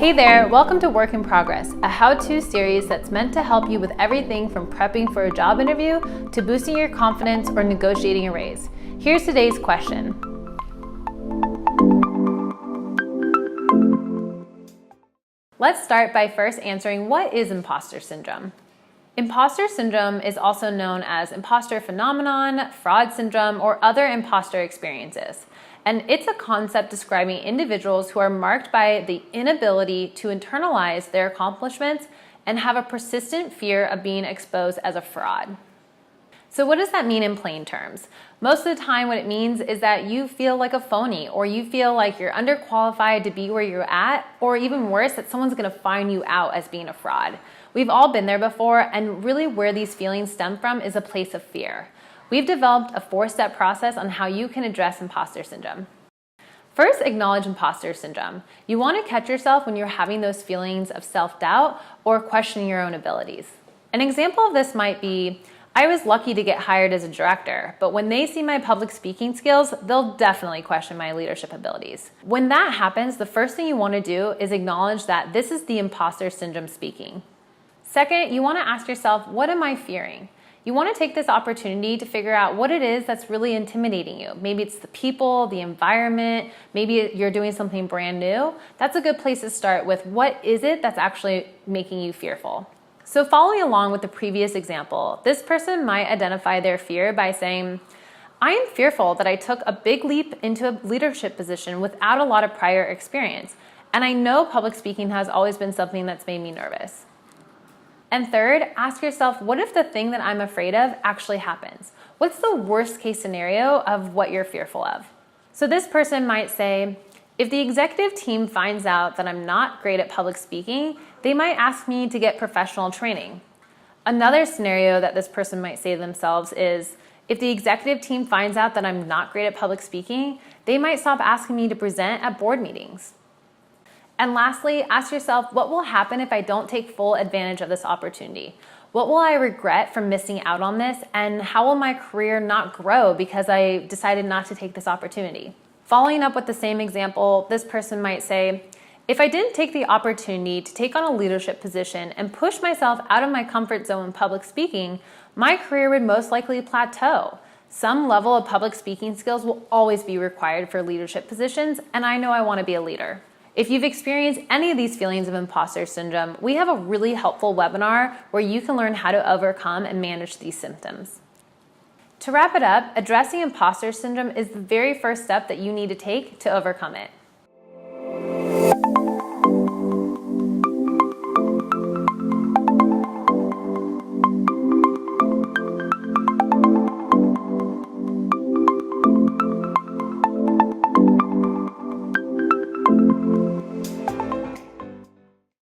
Hey there, welcome to Work in Progress, a how-to series that's meant to help you with everything from prepping for a job interview to boosting your confidence or negotiating a raise. Here's today's question. Let's start by first answering what is imposter syndrome. Imposter syndrome is also known as imposter phenomenon, fraud syndrome, or other imposter experiences. And it's a concept describing individuals who are marked by the inability to internalize their accomplishments and have a persistent fear of being exposed as a fraud. So what does that mean in plain terms? Most of the time what it means is that you feel like a phony, or you feel like you're underqualified to be where you're at, or even worse, that someone's gonna find you out as being a fraud. We've all been there before, and really where these feelings stem from is a place of fear. We've developed a 4-step process on how you can address imposter syndrome. First, acknowledge imposter syndrome. You want to catch yourself when you're having those feelings of self-doubt or questioning your own abilities. An example of this might be, I was lucky to get hired as a director, but when they see my public speaking skills, they'll definitely question my leadership abilities. When that happens, the first thing you want to do is acknowledge that this is the imposter syndrome speaking. Second, you want to ask yourself, what am I fearing? You want to take this opportunity to figure out what it is that's really intimidating you. Maybe it's the people, the environment, maybe you're doing something brand new. That's a good place to start with what is it that's actually making you fearful. So following along with the previous example, this person might identify their fear by saying, I am fearful that I took a big leap into a leadership position without a lot of prior experience, and I know public speaking has always been something that's made me nervous. And third, ask yourself, what if the thing that I'm afraid of actually happens? What's the worst case scenario of what you're fearful of? So this person might say, if the executive team finds out that I'm not great at public speaking, they might ask me to get professional training. Another scenario that this person might say to themselves is, if the executive team finds out that I'm not great at public speaking, they might stop asking me to present at board meetings. And lastly, ask yourself, what will happen if I don't take full advantage of this opportunity? What will I regret from missing out on this? And how will my career not grow because I decided not to take this opportunity? Following up with the same example, this person might say, if I didn't take the opportunity to take on a leadership position and push myself out of my comfort zone in public speaking, my career would most likely plateau. Some level of public speaking skills will always be required for leadership positions, and I know I want to be a leader. If you've experienced any of these feelings of imposter syndrome, we have a really helpful webinar where you can learn how to overcome and manage these symptoms. To wrap it up, addressing imposter syndrome is the very first step that you need to take to overcome it.